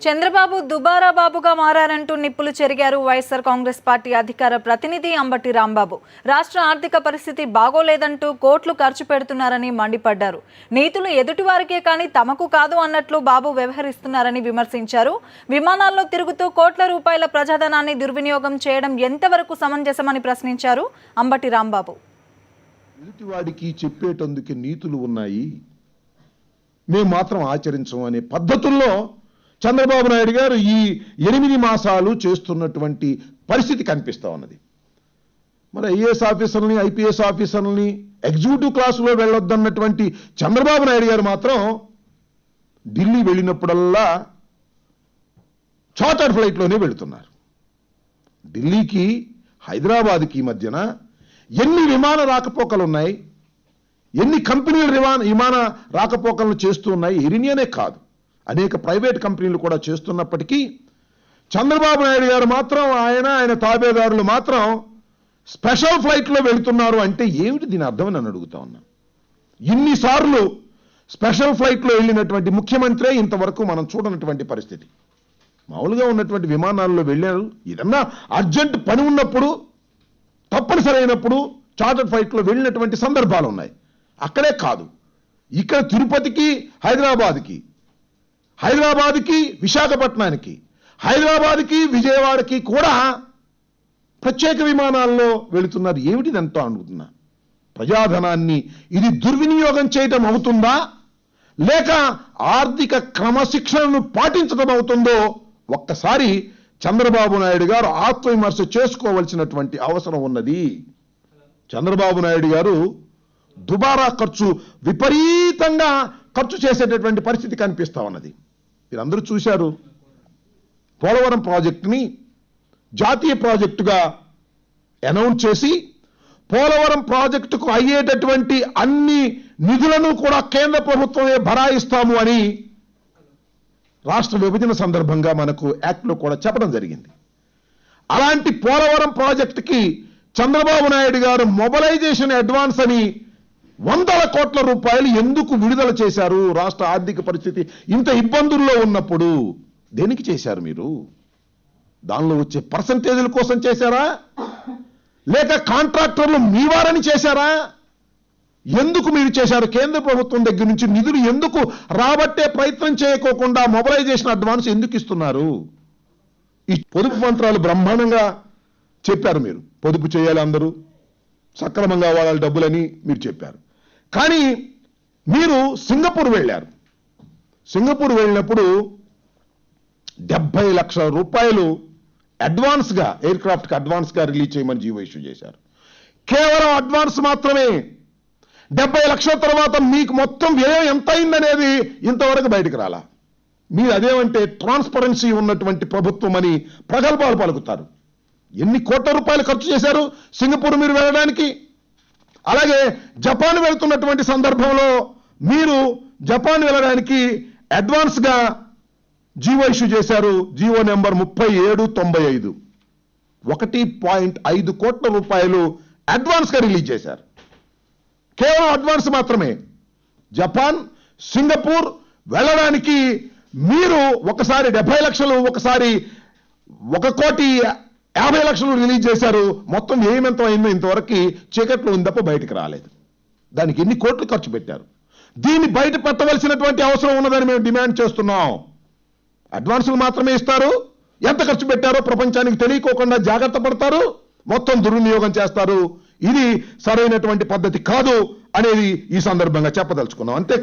చంద్రబాబు దుబారా బాబుగా మారారంటూ నిప్పులు చెరిగారు వైఎస్ఆర్ కాంగ్రెస్ పార్టీ అధికార ప్రతినిధి అంబటి రాంబాబు. రాష్ట్ర ఆర్థిక పరిస్థితి బాగోలేదంటూ కోట్లు ఖర్చు పెడుతున్నారని మండిపడ్డారు. నీతులు ఎదుటివారికే కానీ తమకు కాదు అన్నట్లు బాబు వ్యవహరిస్తున్నారని విమర్శించారు. విమానాల్లో తిరుగుతూ కోట్ల రూపాయల ప్రజాధనాన్ని దుర్వినియోగం చేయడం ఎంతవరకు సమంజసమని ప్రశ్నించారు అంబటి రాంబాబు. ఎదుటివాడికి చెప్పేటందుకు నీతులు ఉన్నాయి, మేము మాత్రం ఆచరించం అనే పద్ధతుల్లో చంద్రబాబు నాయుడు గారు ఈ 8 మాసాలు చేస్తున్నటువంటి పరిస్థితి కనిపిస్తూ ఉన్నది. మరి ఐఏఎస్ ఆఫీసర్ని, ఐపీఎస్ ఆఫీసర్ని ఎగ్జిక్యూటివ్ క్లాసులో వెళ్ళొద్దన్నటువంటి చంద్రబాబు నాయుడు గారు మాత్రం ఢిల్లీ వెళ్ళినప్పుడల్లా చార్టర్డ్ ఫ్లైట్లోనే వెళుతున్నారు. ఢిల్లీకి హైదరాబాద్కి మధ్యన ఎన్ని విమాన రాకపోకలు ఉన్నాయి, ఎన్ని కంపెనీలు విమాన రాకపోకలను చేస్తూ ఉన్నాయి. ఎయిర్ ఇండియానే కాదు, అనేక ప్రైవేట్ కంపెనీలు కూడా చేస్తున్నప్పటికీ చంద్రబాబు నాయుడు గారు మాత్రం ఆయన తాబేదారులు మాత్రం స్పెషల్ ఫ్లైట్లో వెళుతున్నారు అంటే ఏమిటి దీని అర్థం అని అడుగుతా ఉన్నా. ఇన్నిసార్లు స్పెషల్ ఫ్లైట్లో వెళ్ళినటువంటి ముఖ్యమంత్రి ఇంతవరకు మనం చూడనటువంటి పరిస్థితి. మామూలుగా ఉన్నటువంటి విమానాల్లో వెళ్ళారు, ఏదన్నా అర్జెంట్ పని ఉన్నప్పుడు, తప్పనిసరి అయినప్పుడు చార్టర్డ్ ఫ్లైట్లో వెళ్ళినటువంటి సందర్భాలు ఉన్నాయి. అక్కడే కాదు, ఇక్కడ తిరుపతికి, హైదరాబాద్కి విశాఖపట్నానికి, హైదరాబాద్కి విజయవాడకి కూడా ప్రత్యేక విమానాల్లో వెళుతున్నారు. ఏమిటిదంతా అనుకుంటున్నా. ప్రజాధనాన్ని ఇది దుర్వినియోగం చేయటం అవుతుందా, లేక ఆర్థిక క్రమశిక్షణను పాటించడం అవుతుందో ఒక్కసారి చంద్రబాబు నాయుడు గారు ఆత్మవిమర్శ చేసుకోవలసినటువంటి అవసరం ఉన్నది. చంద్రబాబు నాయుడు గారు దుబారా ఖర్చు విపరీతంగా ఖర్చు చేసేటటువంటి పరిస్థితి కనిపిస్తా ఉన్నది. మీరందరూ చూశారు, పోలవరం ప్రాజెక్టుని జాతీయ ప్రాజెక్టుగా అనౌన్స్ చేసి పోలవరం ప్రాజెక్టుకు అయ్యేటటువంటి అన్ని నిధులను కూడా కేంద్ర ప్రభుత్వమే భరాయిస్తాము అని రాష్ట్ర విభజన సందర్భంగా మనకు యాక్ట్లో కూడా చెప్పడం జరిగింది. అలాంటి పోలవరం ప్రాజెక్టుకి చంద్రబాబు నాయుడు గారు మొబలైజేషన్ అడ్వాన్స్ అని 100 కోట్ల రూపాయలు ఎందుకు విడుదల చేశారు? రాష్ట్ర ఆర్థిక పరిస్థితి ఇంత ఇబ్బందుల్లో ఉన్నప్పుడు దేనికి చేశారు మీరు? దానిలో వచ్చే పర్సంటేజీల కోసం చేశారా, లేక కాంట్రాక్టర్లు మీ వారని చేశారా? ఎందుకు మీరు చేశారు? కేంద్ర ప్రభుత్వం దగ్గర నుంచి నిధులు ఎందుకు రాబట్టే ప్రయత్నం చేయకోకుండా మొబలైజేషన్ అడ్వాన్స్ ఎందుకు ఇస్తున్నారు? ఈ పొదుపు మంత్రాలు బ్రహ్మాండంగా చెప్పారు. మీరు పొదుపు చేయాలి, అందరూ సక్రమంగా వాడాలి డబ్బులని మీరు చెప్పారు. కానీ మీరు సింగపూర్ వెళ్ళారు. సింగపూర్ వెళ్ళినప్పుడు 70 లక్షల రూపాయలు అడ్వాన్స్గా, ఎయిర్ క్రాఫ్ట్కి అడ్వాన్స్గా రిలీజ్ చేయమని జీవో ఇష్యూ చేశారు. కేవలం అడ్వాన్స్ మాత్రమే. 70 లక్షల తర్వాత మీకు మొత్తం వ్యయం ఎంత అయిందనేది ఇంతవరకు బయటకు రాలా. మీరు అదేమంటే ట్రాన్స్పరెన్సీ ఉన్నటువంటి ప్రభుత్వం అని ప్రగల్భాలు పలుకుతారు. ఎన్ని కోట్ల రూపాయలు ఖర్చు చేశారు సింగపూర్ మీరు వెళ్ళడానికి? అలాగే జపాన్ వెళ్తున్నటువంటి సందర్భంలో మీరు జపాన్ వెళ్ళడానికి అడ్వాన్స్గా జీవో ఇష్యూ చేశారు. జీవో నెంబర్ 3795, 1.5 కోట్ల రూపాయలు అడ్వాన్స్గా రిలీజ్ చేశారు. కేవలం అడ్వాన్స్ మాత్రమే. జపాన్, సింగపూర్ వెళ్ళడానికి మీరు ఒకసారి 70 లక్షలు, ఒకసారి 1,50,00,000 రిలీజ్ చేశారు. మొత్తం ఏమెంత అయిందో ఇంతవరకు చీకట్లో ఉంది తప్ప బయటకు రాలేదు. దానికి ఎన్ని కోట్లు ఖర్చు పెట్టారు? దీన్ని బయట పెట్టవలసినటువంటి అవసరం ఉన్నదని మేము డిమాండ్ చేస్తున్నాం. అడ్వాన్సులు మాత్రమే ఇస్తారు, ఎంత ఖర్చు పెట్టారో ప్రపంచానికి తెలియకోకుండా జాగ్రత్త పడతారు, మొత్తం దుర్వినియోగం చేస్తారు. ఇది సరైనటువంటి పద్ధతి కాదు అనేది ఈ సందర్భంగా చెప్పదలుచుకున్నాం. అంతే.